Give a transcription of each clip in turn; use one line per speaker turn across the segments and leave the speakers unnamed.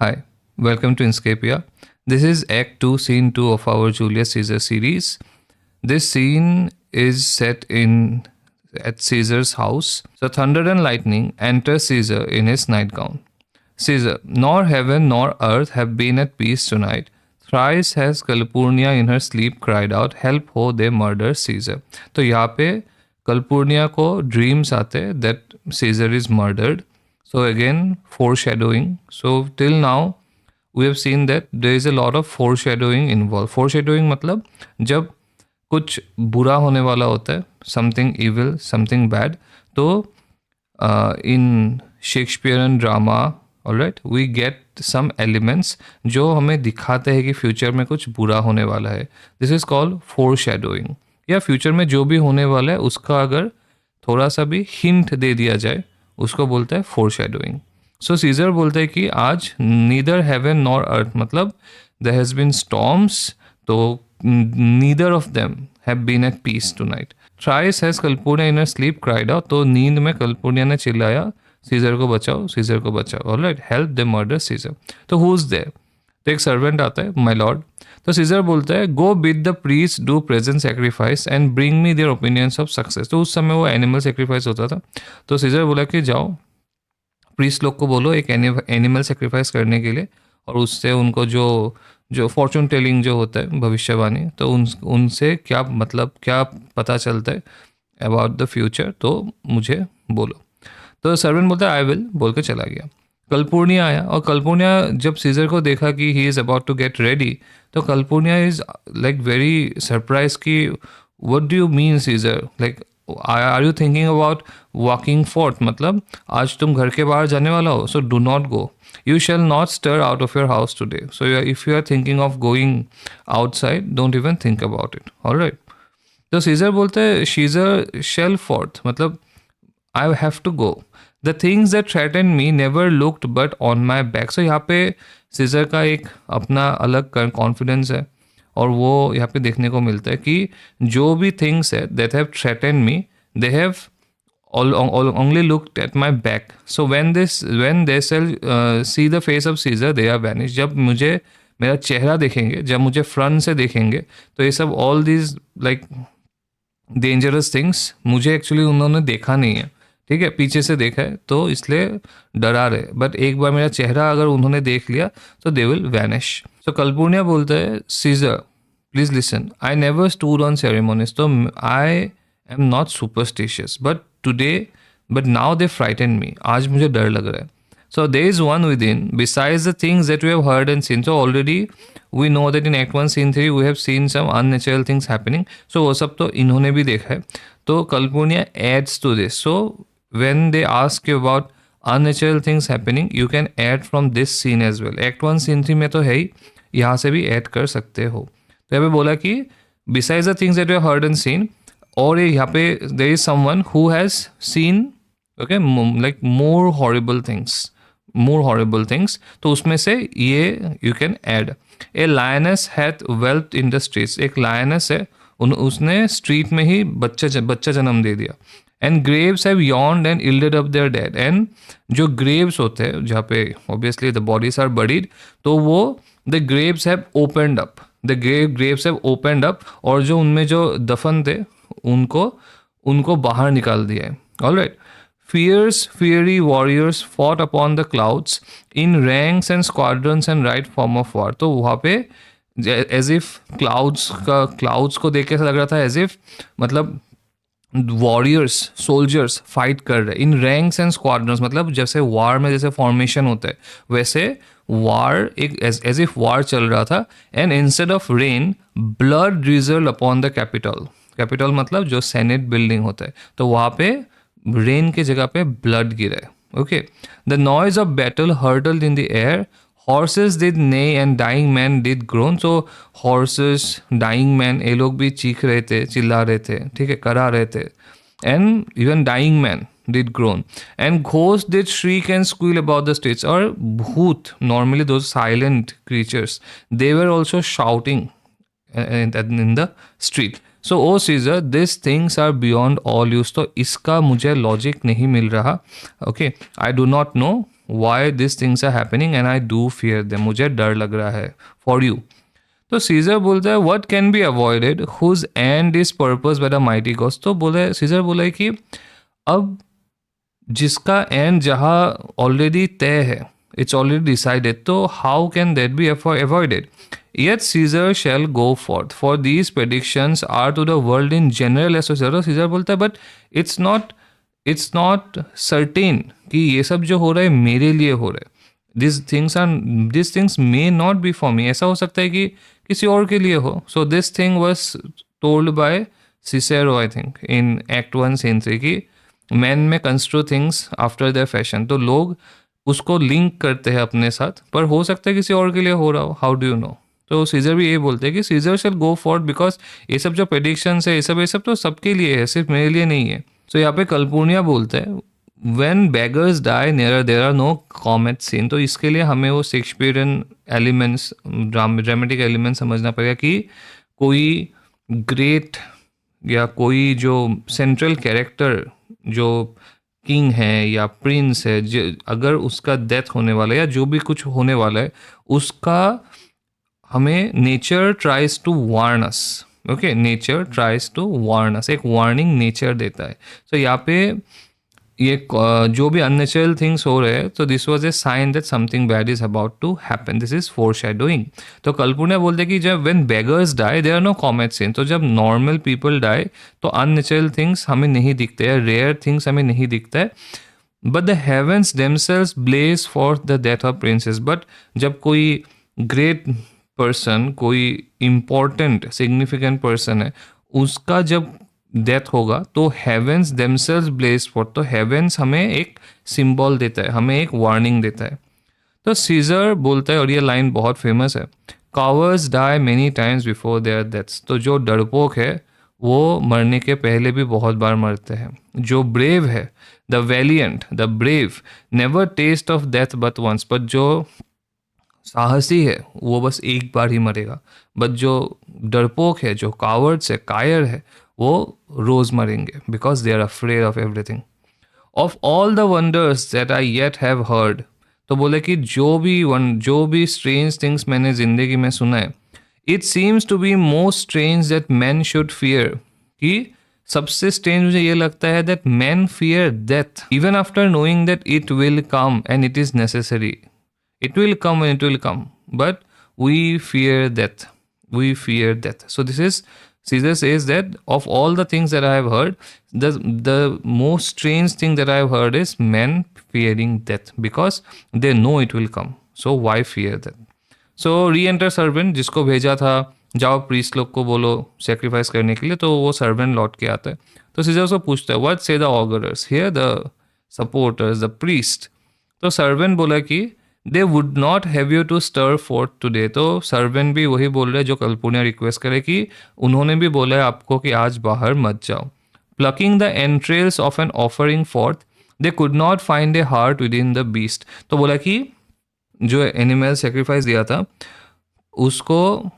Hi, welcome to Inscapia. This is Act 2, Scene 2 of our Julius Caesar series. This scene is set in at Caesar's house. So thunder and lightning enter Caesar in his nightgown. Caesar, nor heaven nor earth have been at peace tonight. Thrice has Calpurnia in her sleep cried out, help ho, they murder Caesar. तो यहाँ पे कल्पूर्निया को dreams आते that Caesar is murdered. So again, foreshadowing. So till now, we have seen that there is a lot of foreshadowing involved. Foreshadowing मतलब जब कुछ बुरा होने वाला होता है, something evil, something bad, तो in Shakespearean drama, alright, we get some elements जो हमें दिखाते हैं कि फ्यूचर में कुछ बुरा होने वाला है. This is called foreshadowing. या फ्यूचर में जो भी होने वाला है उसका अगर थोड़ा सा भी हिंट दे दिया जाए उसको बोलता है फोरशैडोइंग. सो सीजर बोलते हैं कि आज नीदर हेवन नॉर अर्थ मतलब देयर हैज बीन स्टॉर्म्स, तो neither of them have been at peace tonight. Thrice has Calpurnia in her sleep cried out, तो नींद में कल्पूर्निया ने चिल्लाया सीजर को बचाओ, सीजर को बचाओ. ऑलराइट, हेल्प दे मर्डर सीजर. तो हु इज देयर? तो एक सर्वेंट आता है, माय लॉर्ड. तो सीजर बोलता है go bid the priest do present sacrifice and bring me their opinions of success. तो उस समय वो एनिमल सेक्रीफाइस होता था. तो सीजर बोला कि जाओ प्रीस्ट लोग को बोलो एक एनिमल सेक्रीफाइस करने के लिए, और उससे उनको जो जो फॉर्चून टेलिंग जो होता है भविष्यवाणी, तो उनसे क्या मतलब क्या पता चलता है अबाउट द फ्यूचर, तो मुझे बोलो. तो सर्वेंट बोलता है आई विल, बोल के चला गया. कल्पूर्निया आया, और कल्पूर्निया जब सीजर को देखा कि he is about to get ready, तो Calpurnia is like very surprise कि what do you mean Caesar, like are you thinking about walking forth, मतलब आज तुम घर के बाहर जाने वाला हो, so do not go. You shall not stir out of your house today. So if you are thinking of going outside, don't even think about it. Alright. तो सीजर बोलते हैं शीजर शेल फोर्थ मतलब I have to go. The things that threaten me never looked but on my back. So यहाँ पे scissor का एक अपना अलग कॉन्फिडेंस है, और वो यहाँ पे देखने को मिलता है कि जो भी थिंग्स है that have threaten me, they have only looked at my back. So when they shall see the face of Caesar, they are vanished. जब मुझे मेरा चेहरा देखेंगे, जब मुझे फ्रंट से देखेंगे, तो ये सब all these like dangerous things मुझे एक्चुअली उन्होंने देखा नहीं है. ठीक है, पीछे से देखा है तो इसलिए डरा रहे, बट एक बार मेरा चेहरा अगर उन्होंने देख लिया तो they will vanish. So Calpurnia बोलता है Caesar please listen, I never stood on ceremonies. तो I am not superstitious but now they frighten me. आज मुझे डर लग रहा है. So there is one within, besides the things that we have heard and seen. So already we know that in Act 1 Scene 3 we have seen some unnatural things happening. So वो सब तो इन्होंने भी देखा है. तो कल्पूर्निया adds to this. So when they ask you about unnatural things happening, you can add from this scene as well. Act 1 Scene 3 में तो है ही, यहाँ से भी add कर सकते हो. तो यहाँ पे बोला कि besides the things that we have heard and seen, और यहाँ पे there is someone who has seen like more horrible things. तो उसमें से ये you can add. A lioness hath whelped in the streets. एक lioness है, उसने स्ट्रीट में ही बच्चा जन्म दे दिया. And graves have yawned and yielded up their dead. And जो graves होते हैं जहाँ पे obviously the bodies are buried, तो वो the graves have opened up. graves have opened up, और जो उनमें जो दफन थे उनको बाहर निकाल दिया है. Alright. Fierce, fiery warriors fought upon the clouds in ranks and squadrons and right form of war. तो वहाँ पे as if clouds को देख के ऐसा लग रहा था as if मतलब वॉरियर्स सोल्जर्स फाइट कर रहे इन रैंक्स एंड स्क्वाड्रंस. मतलब जैसे वार में जैसे फॉर्मेशन होता है वैसे वार एक एज इफ वार चल रहा था. And instead of rain blood drizzle upon the capital मतलब जो सेनेट बिल्डिंग होता है, तो वहाँ पे रेन के जगह पे ब्लड गिरा है. Okay. The noise of battle hurtled in the air. Horses did neigh and dying man did groan. So horses dying man ये लोग भी चीख रहे थे, चिल्ला रहे थे, ठीक है, करा रहे थे. And even dying man did groan. And ghost did shriek and squeal about the streets. और भूत, normally those silent creatures, they were also shouting in the street. So O Caesar this things are beyond all use. तो इसका मुझे logic नहीं मिल रहा. Okay, I do not know why this things are happening and I do fear them, मुझे डर लग रहा है फॉर यू। तो सीजर बोलता है what can be avoided whose end is purposed by the mighty gods. तो बोला सीजर बोला है कि अब जिसका एंड जहाँ ऑलरेडी तय है, इट्स ऑलरेडी डिसाइडेड, तो how can that be avoided. Yet Caesar shall go forth, for these predictions are to the world in general as तो सीजर बोलता है बट इट्स नॉट सर्टेन कि ये सब जो हो रहा है मेरे लिए हो रहा है। This things may not be for me, ऐसा हो सकता है कि किसी और के लिए हो। So this thing was told by Cicero I think in act 1 scene 3 कि men may construe things after their fashion. तो लोग उसको लिंक करते हैं अपने साथ, पर हो सकता है किसी और के लिए हो रहा हो, हाउ डू यू नो। तो सीजर भी ये बोलते हैं कि Caesar shall go forth because ये सब जो प्रेडिक्शंस है ये सब तो सबके लिए है, सिर्फ मेरे लिए नहीं है। सो यहाँ पे कल्पूर्निया बोलते हैं when beggars die near there are no comet seen. तो इसके लिए हमें वो शेक्सपियरियन एलिमेंट्स, ड्रामेटिक एलिमेंट्स समझना पड़ेगा कि कोई ग्रेट या कोई जो सेंट्रल कैरेक्टर जो किंग है या प्रिंस है, अगर उसका डेथ होने वाला है या जो भी कुछ होने वाला है, उसका हमें nature tries to warn us. Okay, nature tries to warn us, एक वार्निंग नेचर देता है। तो यहाँ पे ये जो भी अननेचुरल थिंग्स हो रहे हैं, तो this was a sign that something bad is about to happen, this is foreshadowing. तो कल्पूर्निया बोलते हैं कि जब when beggars die there are no comet seen, तो जब नॉर्मल पीपल डाई तो अननेचुरल थिंग्स हमें नहीं दिखते हैं, रेयर थिंग्स हमें नहीं दिखता है। But the heavens themselves blaze forth the death of princes. But जब कोई ग्रेट पर्सन, कोई इम्पोर्टेंट सिग्निफिकेंट पर्सन है, उसका जब डेथ होगा तो हेवेंस देमसेल्व्स ब्लेज फॉर, तो हेवेंस हमें एक सिंबल देता है, हमें एक वार्निंग देता है। तो सीजर बोलता है, और ये लाइन बहुत फेमस है, cowards die many times before their deaths. तो जो डरपोक है वो मरने के पहले भी बहुत बार मरते हैं। जो ब्रेव है, the valiant, the brave never taste of death but once. But जो साहसी है वो बस एक बार ही मरेगा। बट जो डरपोक है, जो कावर्ड्स है, कायर है, वो रोज मरेंगे because they are afraid of everything. Of all the wonders that I yet have heard. तो बोले कि जो भी स्ट्रेंज थिंग्स मैंने जिंदगी में सुना है, it seems to be most strange that man should fear, कि सबसे स्ट्रेंज मुझे ये लगता है that man fear death even after knowing that it will come and it is necessary. It will come when it will come, but we fear death. We fear death. So this is, Caesar says that of all the things that I have heard, the most strange thing that I have heard is men fearing death because they know it will come. So why fear death? So re-enter servant, जिसको भेजा था जाओ priest लोग को बोलो sacrifice करने के लिए, तो वो सर्वेंट लौट के आता है। तो सीजर उसको पूछता है what say the augurers here, the supporters, the priest. तो सर्वेंट बोला कि they would not have you to stir forth today. तो सर्वेंट भी वही बोल रहे जो कल्पूर्निया रिक्वेस्ट करे कि उन्होंने भी बोला है आपको कि आज बाहर मत जाओ। Plucking the entrails of an offering forth, they could not find a heart within the beast. तो बोला कि जो एनिमल सेक्रीफाइस दिया था उसको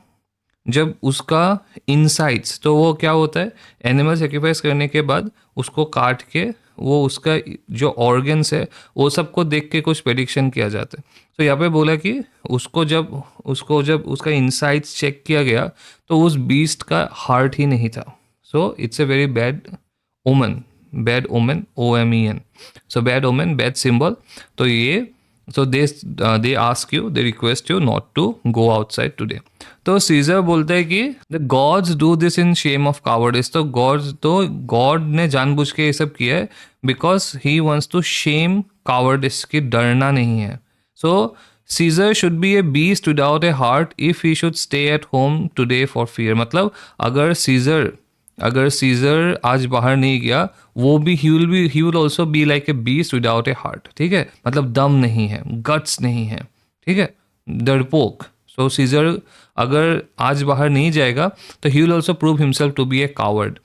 जब उसका इनसाइट्स, तो वो क्या होता है, एनिमल सेक्रीफाइस करने के बाद उसको काट के वो उसका जो ऑर्गन्स है वो सबको देख के कुछ प्रेडिक्शन किया जाता है। तो यहाँ पे बोला कि उसको जब उसका इनसाइट्स चेक किया गया तो उस बीस्ट का हार्ट ही नहीं था। So it's a very bad ओमन, बैड ओमन, OMEN। सो बैड ओमन, बैड सिंबल। तो ये so they ask you, they request you not to go outside today। तो सीजर बोलते हैं कि the gods do this in shame of cowardice। तो गॉड ने जानबूझ के ये सब किया है because he wants to shame cowardice, कि डरना नहीं है। So Caesar should be a beast without a heart if he should stay at home today for fear। मतलब अगर सीजर आज बाहर नहीं गया, वो भी ही will also be like a beast without A heart. ठीक है, मतलब दम नहीं है, गट्स नहीं है, ठीक है, डरपोक। सो सीजर अगर आज बाहर नहीं जाएगा तो he will also prove himself to be a coward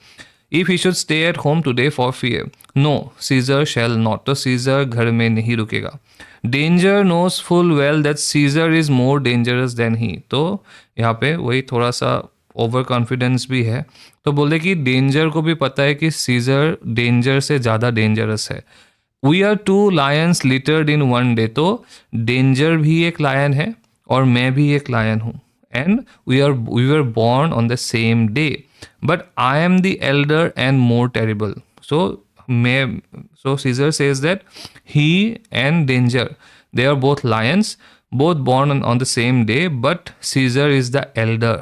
if he should stay at home today for fear. No, Caesar shall not. तो सीजर घर में नहीं रुकेगा। Danger knows full well that Caesar is more dangerous than he. तो यहाँ पे वही थोड़ा सा ओवर कॉन्फिडेंस भी है। तो बोले कि डेंजर को भी पता है कि सीजर डेंजर से ज़्यादा डेंजरस है। We are two lions littered in one day. तो डेंजर भी एक लायन है और मैं भी एक लायन हूँ. And we were born on the same day, but I am the elder and more terrible. So Caesar says that he and Danger, they are both lions, both born on the same day, but Caesar is the elder.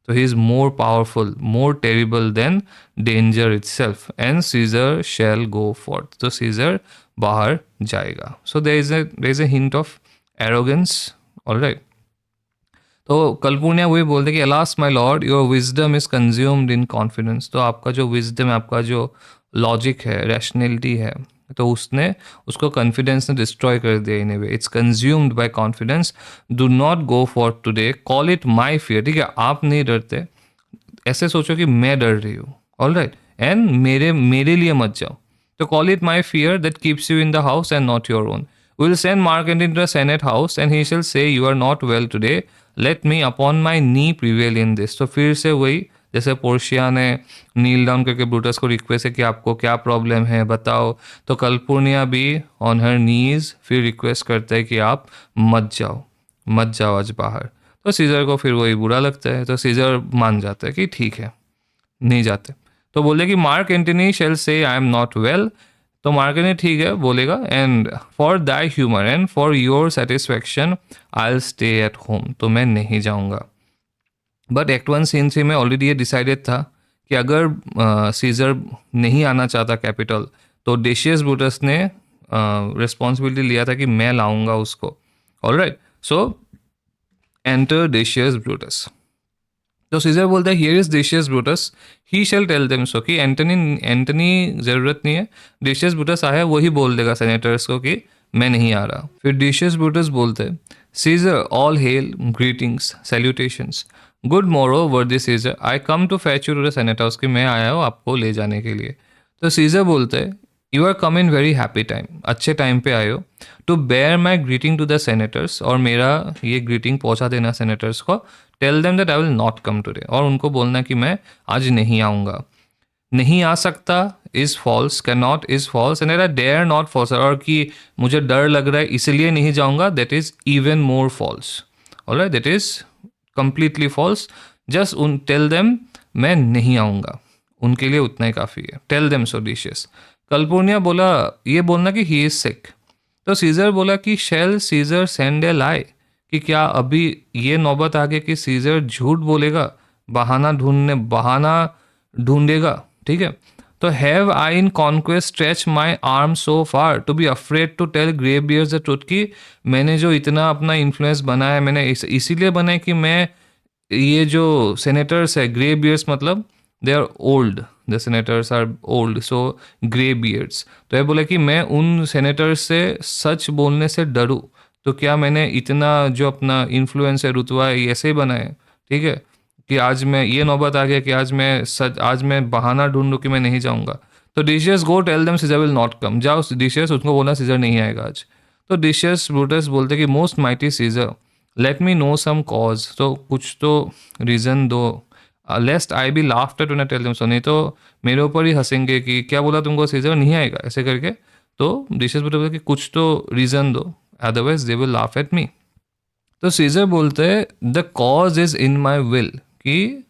So he is more powerful, more terrible than danger itself, and Caesar shall go forth. So Caesar bahar jayega. So there is a hint of arrogance. All right. तो कल्पुर्निया वही बोलते कि alas my lord your wisdom is consumed in confidence. तो आपका जो wisdom है, आपका जो लॉजिक है, रैशनैलिटी है, तो उसने उसको कॉन्फिडेंस ने डिस्ट्रॉय कर दिया. In a way it's consumed by confidence. Do not go for today, call it my fear. ठीक है, आप नहीं डरते, ऐसे सोचो कि मैं डर रही हूँ. All right. एंड मेरे लिए मत जाओ. तो call it my fear that keeps you in the house and not your own. We'll send Mark into the Senate house and he shall say, You are not well today. Let me upon my knee prevail in this. तो फिर से वही, जैसे Portia ने नील down करके Brutus को request है कि आपको क्या प्रॉब्लम है बताओ, तो कल्पुर्निया भी ऑन हर नीज फिर रिक्वेस्ट करता है कि आप मत जाओ आज बाहर. तो सीजर को फिर वही बुरा लगता है. तो सीजर मान जाता है कि ठीक है, नहीं जाते. तो बोले कि मार्क एंटनी शेल से आई एम नॉट वेल. तो मार्क एंटनी ठीक है बोलेगा, and for thy humour and for your satisfaction I will stay at home. तो मैं नहीं जाऊँगा. बट एक्ट 1 सीन 3 में ऑलरेडी ये डिसाइडेड था कि अगर सीजर नहीं आना चाहता कैपिटल, तो डेशियस ब्रूटस ने रिस्पॉन्सिबिलिटी लिया था कि मैं लाऊंगा उसको. Alright. So enter Decius Brutus. तो सीजर बोलता है here is Decius Brutus, he shall tell them. So कि एंटनी ज़रूरत नहीं है, डेशियस ब्रूटस आया वही बोल देगा सेनेटर्स को कि मैं नहीं आ रहा. फिर डेशियस ब्रूटस बोलते हैं Caesar all hail, greetings, salutations, good morrow worthy Caesar, I come to fetch you to the senate house. कि मैं आया हूँ आपको ले जाने के लिए. तो सीजर बोलते हैं you are come in very happy time, अच्छे टाइम पे आए हो, to bear my greeting to the senators, और मेरा ये ग्रीटिंग पहुंचा देना सेनेटर्स को. Tell them that I will not come today, और उनको बोलना कि मैं आज नहीं आऊँगा. नहीं आ सकता is false, can not is false, and I dare not false, और कि मुझे डर लग रहा है इसलिए नहीं जाऊँगा, that is even more false. Alright, that is completely false. Just tell them मैं नहीं आऊँगा, उनके लिए उतना ही काफ़ी है. टेल देम सो डिशियस. कल्पुर्निया बोला ये बोलना कि ही इज सिक. तो सीजर बोला कि शेल सीजर सेंड ए लाई, कि क्या अभी ये नौबत आ गई कि सीजर झूठ बोलेगा, बहाना ढूंढेगा. ठीक है. तो have I in conquest stretch my arm so far to be afraid to tell grey beards the truth, कि मैंने जो इतना अपना इन्फ्लुएंस बनाया, मैंने इसीलिए बनाया कि मैं ये जो सेनेटर्स है, ग्रे बियर्स मतलब they are old, the senators are old, so grey beards. तो ये बोला कि मैं उन सेनेटर्स से सच बोलने से डरूं, तो क्या मैंने इतना जो अपना इन्फ्लुएंस है, रुतबा है, ऐसे ही बनाए. ठीक है, कि आज मैं ये नौबत आ गया कि आज मैं बहाना ढूंढूं कि मैं नहीं जाऊंगा. तो Decius go tell them Caesar will not come. जाओ डिशियस, उसको बोलना सीजर नहीं आएगा आज. तो डिशियस ब्रूटस बोलते कि most mighty Caesar let me know some cause, तो कुछ तो रीज़न दो, lest I be laughter to ना टेल देम सो, नहीं तो मेरे ऊपर ही हंसेंगे कि क्या बोला तुमको, सीजर नहीं आएगा ऐसे करके. तो डिशियस बोलते कि कुछ तो रीज़न दो, otherwise they will laugh at me. तो सीजर बोलते हैं the cause is in my will, कि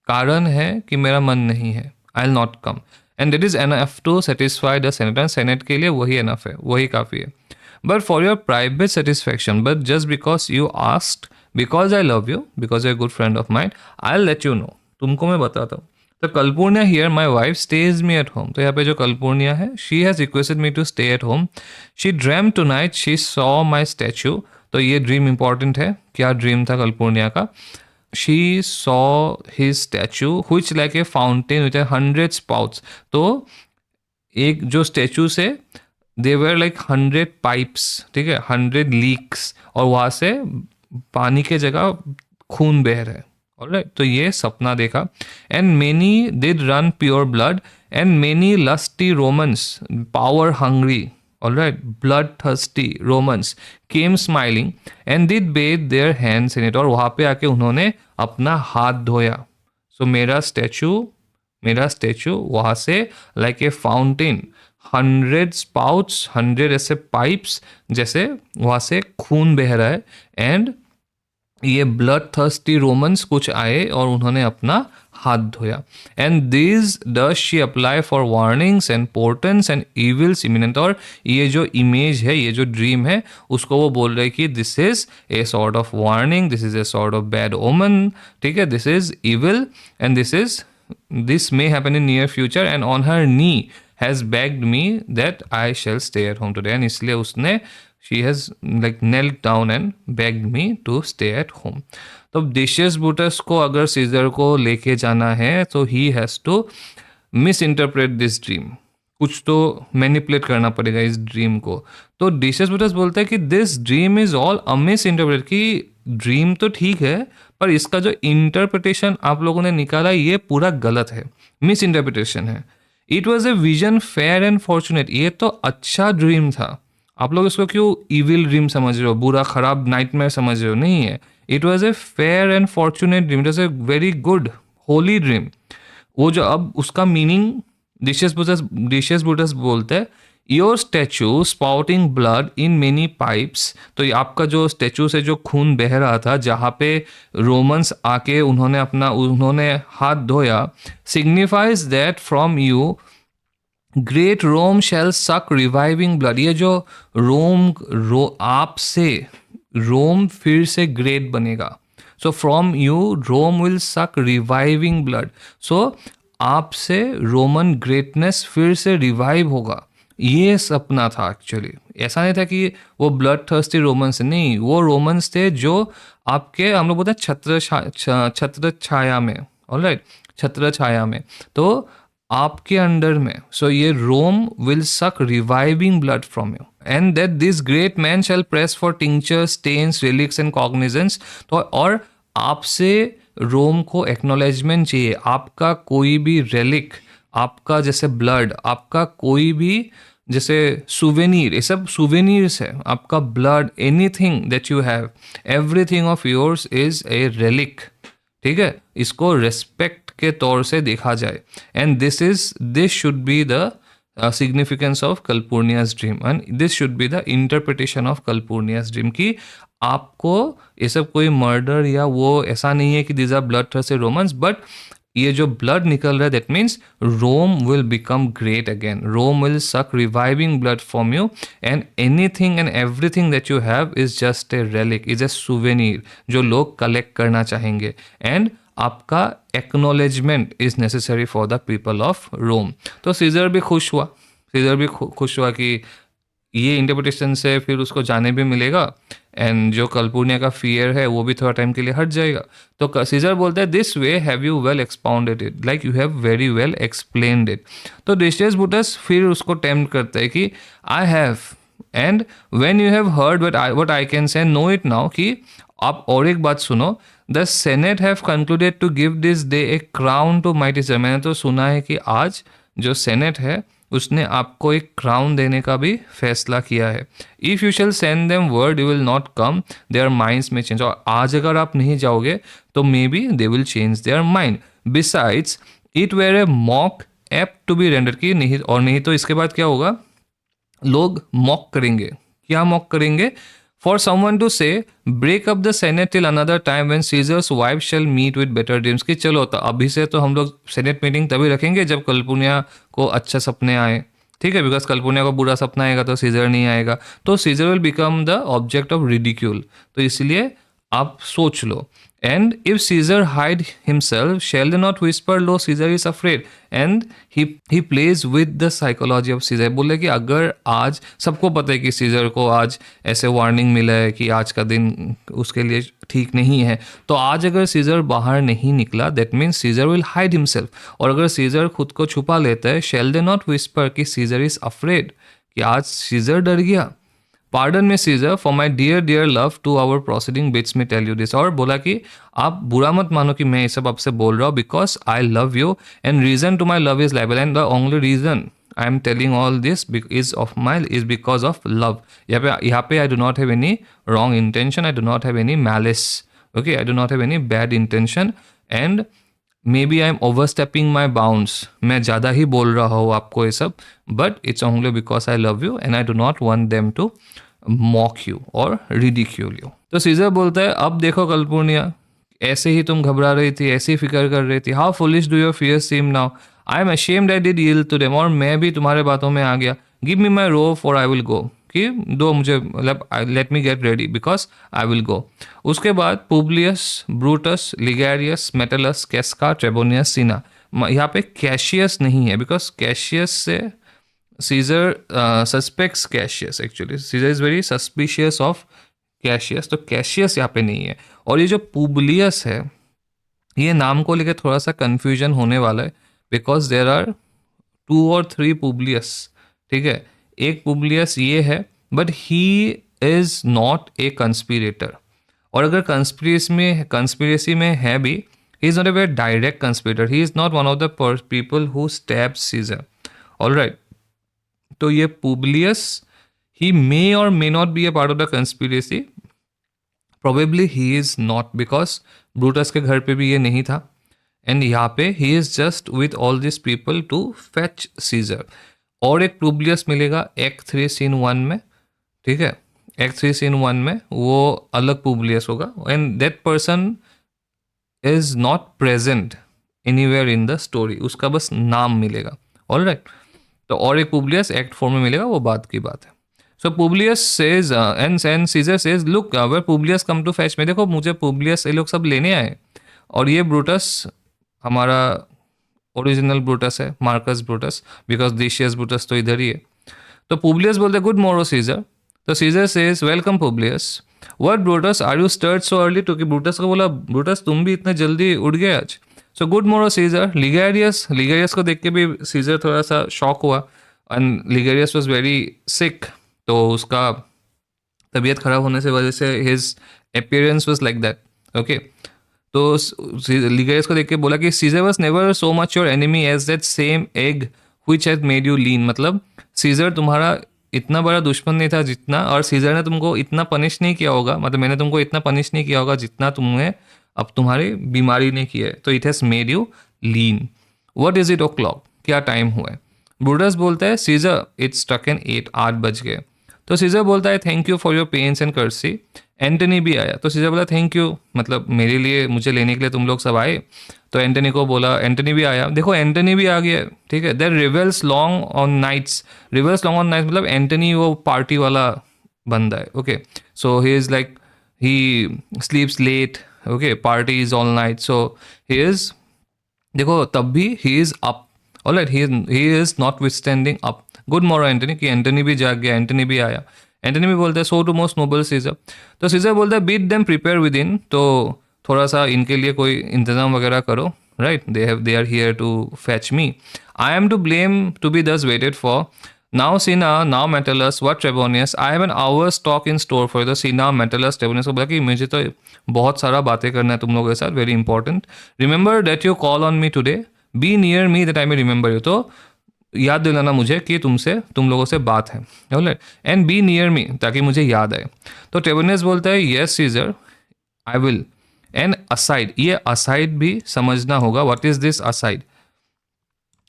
कारण है कि मेरा मन नहीं है, I will not come, and it is enough to satisfy the senate. Senate के लिए वही एनफ है, वही काफ़ी है. But for your private satisfaction, but just because you asked, because I love you, because you are good friend of mind, I will let you know, तुमको मैं बताता हूँ. तो Calpurnia here my wife stays me at home. तो यहाँ पे जो Calpurnia है, she has requested me to stay at home. She dream tonight she saw my statue. तो ये ड्रीम इंपॉर्टेंट है, क्या ड्रीम था कल्पुर्निया का. She saw his statue which like a fountain with 100 spouts. तो एक जो स्टैचू से दे वर लाइक 100 पाइप्स, ठीक है, 100 लीक्स, और वहाँ से पानी के जगह खून बह रहा है. ऑलराइट. तो ये सपना देखा. And many did run pure blood and many lusty Romans power hungry, alright, blood thirsty Romans came smiling and did Beth their hands in it. और वहाँ पे आके उन्होंने अपना हाथ धोया. सो मेरा स्टैचू वहाँ से लाइक ए फाउंटेन 100 स्पाउट्स, 100 ऐसे पाइप्स, जैसे वहाँ से खून बह रहा है, एंड ये ब्लड थर्स्टी रोमन्स कुछ आए और उन्होंने अपना हाथ धोया, and this does she apply for warnings and portents and evils imminent. और ये जो इमेज है, ये जो ड्रीम है, उसको वो बोल रहे कि this is a sort of warning, this is a sort of bad ओमन, ठीक है, this is evil and this may happen in near future, and on her knee has begged me that I shall stay at home today, and इसलिए उसने she has like knelt down and begged me to stay at home। तो Decius boots को अगर scissor को लेके जाना है तो he has to misinterpret this dream, कुछ तो मैनिपुलेट करना पड़ेगा इस ड्रीम को। तो डिशियस बुटस बोलते हैं कि this dream is all a miss interpret, कि ड्रीम तो ठीक है पर इसका जो इंटरप्रिटेशन आप लोगों ने निकाला ये पूरा गलत है, मिस इंटरप्रिटेशन है। It was a vision fair and fortunate, ये तो अच्छा ड्रीम था, आप लोग इसको क्यों इविल ड्रीम समझ रहे हो, बुरा खराब नाइटमेयर समझ रहे हो, नहीं है। It was a fair and fortunate dream, it was a very good Holi dream. वो जो अब उसका मीनिंग डिशियस बुटस बोलते हैं, your statue spouting blood in many pipes, तो ये आपका जो स्टैचू से जो खून बह रहा था, जहाँ पे रोमन्स आके उन्होंने हाथ धोया, signifies that from you great Rome shall suck reviving blood. ये जो आप से रोम फिर से ग्रेट बनेगा, so from you Rome will suck reviving blood, so आपसे रोमन ग्रेटनेस फिर से रिवाइव होगा। ये सपना था एक्चुअली, ऐसा नहीं था कि वो ब्लड थर्स्टी रोमन्स, नहीं, वो रोमन्स थे जो आपके, हम लोग बोलते हैं छत्र छाया में, ऑलराइट, छत्र छाया में, तो आपके अंडर में, सो ये Rome will suck reviving blood from you, and that this great man shall press for tincture stains relics and cognizance. तो और आपसे रोम को एक्नॉलेजमेंट चाहिए, आपका कोई भी रेलिक, आपका जैसे ब्लड, आपका कोई भी जैसे सुवेनीर, ये सब सुवेनीर्स है, आपका blood, anything that you have, everything of yours is a relic, ठीक है, इसको रेस्पेक्ट के तौर से देखा जाए। And this should be the significance of Calpurnia's dream, and this should be the interpretation of Calpurnia's dream, कि आपको ये सब कोई मर्डर या वो ऐसा नहीं है कि this are blood thirsty Romans, but ये जो ब्लड निकल रहा है, that means Rome will become great again, Rome will suck reviving blood from you, and anything and everything that you have is just a relic, is a souvenir जो लोग collect करना चाहेंगे, and आपका acknowledgement is necessary for the people of Rome. तो Caesar भी खुश हुआ कि ये इंटरप्रिटेशन से फिर उसको जाने भी मिलेगा, एंड जो कल्पूर्निया का फियर है वो भी थोड़ा टाइम के लिए हट जाएगा। तो सीजर बोलता है, this way have you well expounded it, like you have very well explained it. तो डिशियस बुटस फिर उसको टेम्प्ट करता है कि I have, and when you have heard what I can say, know it now, कि आप और एक बात सुनो, the senate have concluded to give this day a crown to mighty Caesar. मैंने तो सुना है कि आज जो सेनेट है उसने आपको एक क्राउन देने का भी फैसला किया है। If you shall send them word you will not come, their minds may change, और आज अगर आप नहीं जाओगे तो maybe they will change their mind. Besides it were a mock apt to be render, की नहीं तो इसके बाद क्या होगा, लोग मॉक करेंगे। क्या मॉक करेंगे? For someone to say, break up the Senate till another time when Caesar's wife shall meet with better dreams, कि चलो तो अभी से तो हम लोग सेनेट मीटिंग तभी रखेंगे जब कल्पूर्निया को अच्छा सपने आए, ठीक है, बिकॉज कल्पूर्निया को बुरा सपना आएगा तो सीजर नहीं आएगा, तो Caesar will become the object of ridicule. तो इसलिए आप सोच लो, and if Caesar hide himself shall they not whisper lo Caesar is afraid, and he plays with the psychology of Caesar. बोले कि अगर आज सबको पता है कि सीजर को आज ऐसे वार्निंग मिला है कि आज का दिन उसके लिए ठीक नहीं है, तो आज अगर सीजर बाहर नहीं निकला that means Caesar will hide himself, और अगर सीजर खुद को छुपा लेता है शैल दे नॉट विस्पर कि सीजर इज अफ्रेड, कि आज सीजर डर गया। Pardon me Caesar for my dear love to our proceeding bids me tell you this, और बोला कि आप बुरा मत मानो कि मैं ये सब आपसे बोल रहा हूँ, because I love you and reason to my love is liable, and the only reason I am telling all this is because of love. यहाँ पे I do not have any wrong intention, I do not have any malice, okay, I do not have any bad intention, and may be I am overstepping my bounds, मैं ज़्यादा ही बोल रहा हूँ आपको ये सब, but it's only because I love you and I do not want them to mock you और रिडिक्यूल यू। तो सीजर बोलता है अब देखो कल्पूर्निया, ऐसे ही तुम घबरा रही थी, ऐसे ही फिक्र कर रही थी, how foolish do your fear seem now, I am ashamed I did yield to them, और मैं भी तुम्हारे बातों में आ गया, गिव मी माई रोप और आई विल गो, कि दो मुझे, मतलब let me get ready because I will go. उसके बाद पुब्लियस, ब्रूटस, लिगैरियस, मेटलस, कैस्का, ट्रेबोनियस, सीना, यहाँ पे कैशियस नहीं है बिकॉज कैशियस से Caesar suspects Cassius, actually Caesar is very suspicious of Cassius, तो कैशियस यहाँ पे नहीं है। और ये जो पुब्लियस है, ये नाम को लेकर थोड़ा सा कन्फ्यूजन होने वाला है बिकॉज देर आर 2 और 3 पुब्लियस, ठीक है। एक पुब्लियस ये है but he is not a conspirator, और अगर कंस्पिरेसी में है भी, he is not a very direct conspirator, he is not one of the people who stab Caesar, alright. तो ये Publius, he may or may not be a part of the conspiracy, probably he is not because Brutus के घर पे भी ये नहीं था, and यहाँ पे he is just with all these people to fetch Caesar। और एक पुब्लियस मिलेगा एक्ट 3 सीन 1 में, ठीक है, एक्ट 3 सीन 1 में वो अलग पुब्लियस होगा, and that person is not present anywhere in the story, उसका बस नाम मिलेगा, ऑलराइट। तो और एक पुब्लियस एक्ट 4 में मिलेगा, वो बात की बात है। So Publius says and Caesar says look where Publius come to fetch, में देखो मुझे पुब्लियस ये लोग सब लेने आए, और ये ब्रूटस हमारा ओरिजिनल ब्रूटस है, मार्कस ब्रूटस, बिकॉज डिशियस ब्रूटस तो इधर ही है। तो पुब्लियस बोलते गुड मोरो सीजर, तो Caesar says welcome Publius, what Brutus are you stirred so early, तो कि ब्रूटस को बोला ब्रूटस तुम भी इतने जल्दी उठ गए आज। सो गुड मोरो सीजर, लिगेरियस को देख के भी सीजर थोड़ा सा शॉक हुआ, and Ligarius was very sick, तो उसका तबीयत खराब होने से वजह से his appearance was like that, okay. तो लिगेरियस को देख के बोला कि Caesar was never so much your enemy as that same ague which had made you lean, मतलब सीजर तुम्हारा इतना बड़ा दुश्मन नहीं था जितना, और सीजर ने तुमको इतना पनिश नहीं किया होगा, मतलब मैंने तुमको इतना पनिश नहीं किया होगा जितना तुमने अब तुम्हारी बीमारी ने किया है, तो it has made you lean. What is it o'clock, क्या टाइम हुआ है। ब्रूटस बोलता है सीजर इट्स स्ट्रक एन 8, 8 बज गए। तो सीजर बोलता है thank you for your pains and courtesy. Antony भी आया, तो सीजर बोला थैंक यू, मतलब मेरे लिए, मुझे लेने के लिए तुम लोग सब आए। तो एंटनी को बोला, एंटनी भी आया, देखो एंटनी भी आ गया, ठीक है। There revels long on nights, revels long on nights मतलब एंटनी वो पार्टी वाला बंदा है, okay. So he is like he sleeps late, okay, party is all night, so he is, देखो तब भी he is up, alright, he is notwithstanding up. Good morning Antony, कि Antony भी जाग गया, एंटनी भी आया। एंटनी भी बोलता है so to most noble Caesar, तो सीजर बोलता है bid them prepare within, तो थोड़ा सा इनके लिए कोई इंतजाम वगैरह करो, right, they are here to fetch me, I am to blame to be thus waited for, now Cinna now Metellus what Trebonius, I have an hour talk in store for, तो सीना मेटलस ट्रेबोनियस को बोला कि मुझे तो बहुत सारा बातें करना है तुम लोगों के साथ, very important, remember that you call on me today, B near me that I may remember you, तो याद दिलाना मुझे कि तुम लोगों से बात है, alright, and be near me, ताकि मुझे याद आए। तो ट्रेबोनियस बोलता है yes Caesar I will, and aside, ये असाइड भी समझना होगा, what is this aside.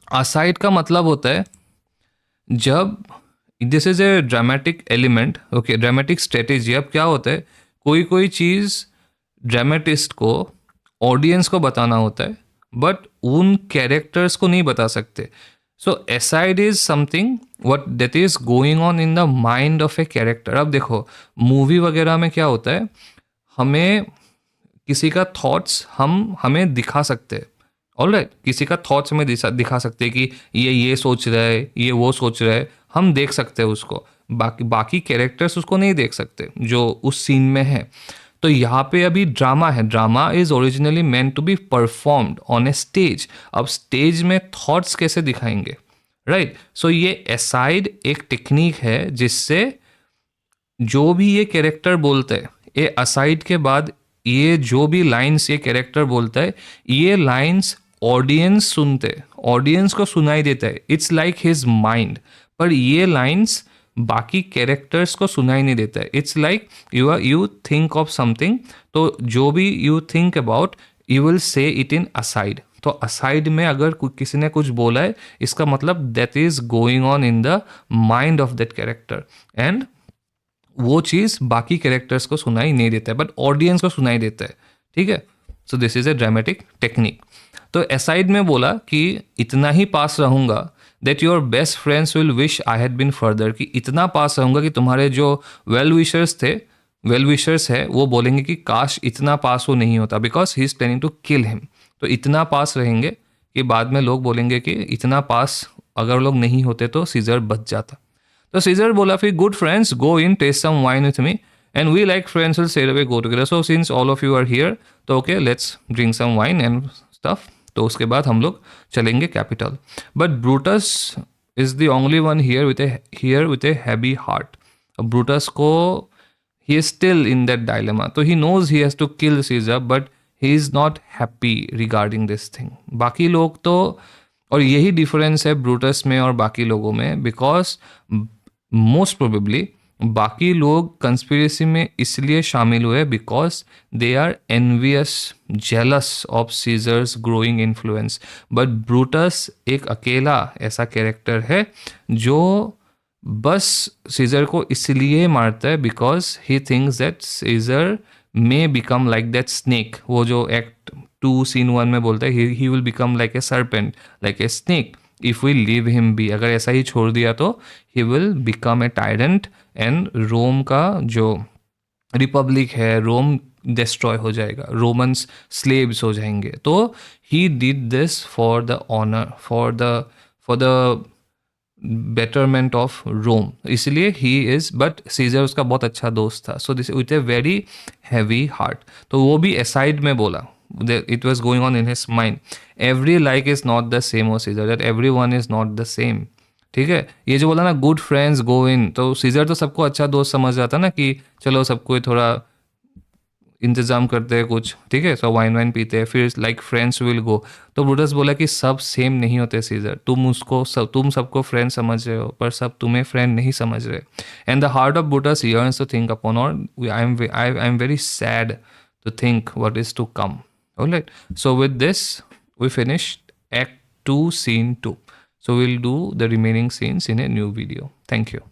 Aside का मतलब होता है जब, this is a dramatic element, okay, dramatic strategy. अब क्या होता है, कोई चीज़ ड्रामेटिस्ट को, ऑडियंस को बताना होता है, बट उन कैरेक्टर्स को नहीं बता सकते। So aside is something what that is going on in the mind of a character. अब देखो मूवी वगैरह में क्या होता है, हमें किसी का थॉट्स हमें दिखा सकते हैं, ऑलराइट, किसी का थॉट्स हमें दिखा सकते हैं कि ये सोच रहा है, ये वो सोच रहा है, हम देख सकते हैं उसको, बाकी कैरेक्टर्स उसको नहीं देख सकते जो उस सीन में है। तो यहाँ पे अभी ड्रामा है, drama is originally meant to be performed on a stage. अब स्टेज में थॉट्स कैसे दिखाएंगे, राइट। सो ये एसाइड एक टेक्निक है जिससे जो भी ये कैरेक्टर बोलते हैं, ये असाइड के बाद ये जो भी लाइंस ये कैरेक्टर बोलता है, ये लाइंस ऑडियंस सुनते, ऑडियंस को सुनाई देता है, इट्स लाइक हिज माइंड, पर ये लाइंस बाकी कैरेक्टर्स को सुनाई नहीं देता है। It's like you think of something, तो जो भी you think about you will say it in aside, तो असाइड में अगर किसी ने कुछ बोला है, इसका मतलब that is going on in the mind of that character, and वो चीज़ बाकी कैरेक्टर्स को सुनाई नहीं देता है बट ऑडियंस को सुनाई देता है, ठीक है। So this is a dramatic technique. तो एसाइड में बोला कि इतना ही पास रहूंगा that your best friends will wish I had been further, कि इतना पास रहूंगा कि तुम्हारे जो वेल विशर्स है वो बोलेंगे कि काश इतना पास वो नहीं होता, because he is planning to kill him. तो इतना पास रहेंगे कि बाद में लोग बोलेंगे कि इतना पास अगर लोग नहीं होते तो सीजर बच जाता। तो सीजर बोला फिर good friends go in taste some wine with me and we like friends will straightway go together, so since all of you are here तो okay let's drink some wine and stuff. तो उसके बाद हम लोग चलेंगे Capitol. But Brutus is the only one here with a heavy heart. Brutus को he is still in that dilemma, so he knows he has to kill Caesar but he is not happy regarding this thing। बाकी लोग तो, और यही difference है Brutus में और बाकी लोगों में, बिकॉज मोस्ट प्रोबेबली बाकी लोग कंस्पिरेसी में इसलिए शामिल हुए because they are envious jealous of Caesar's growing influence. But Brutus एक अकेला ऐसा कैरेक्टर है जो बस सीजर को इसलिए मारता है because he thinks that Caesar may become like that snake. वो जो एक्ट 2 सीन 1 में बोलता है he will become like a serpent like a snake if we leave him be. अगर ऐसा ही छोड़ दिया तो he will become a tyrant and Rome का जो रिपब्लिक है, रोम डिस्ट्रॉय हो जाएगा, रोमन्स स्लेव्स हो जाएंगे। तो he did this for the honour, for the betterment of Rome, इसलिए ही इज, बट सीजर उसका बहुत अच्छा दोस्त था। So this with a very heavy heart. तो वो भी एसाइड में बोला, it was going on in his mind, every like is not the same O Caesar, that every one is not the same. ठीक है, ये जो बोला ना गुड फ्रेंड्स गो इन, तो सीजर तो सबको अच्छा दोस्त समझ जाता ना कि चलो सबको थोड़ा इंतजाम करते हैं कुछ, ठीक है, सो वाइन पीते हैं, फिर लाइक फ्रेंड्स विल गो। तो ब्रूटस बोला कि सब सेम नहीं होते सीजर, तुम सबको फ्रेंड समझ रहे हो पर सब तुम्हें फ्रेंड नहीं समझ रहे। And the heart of Brutus yearns to think upon, or I am very sad to think what is to come. Alright, so with this we finished Act 2 Scene 2. So we'll do the remaining scenes in a new video. Thank you.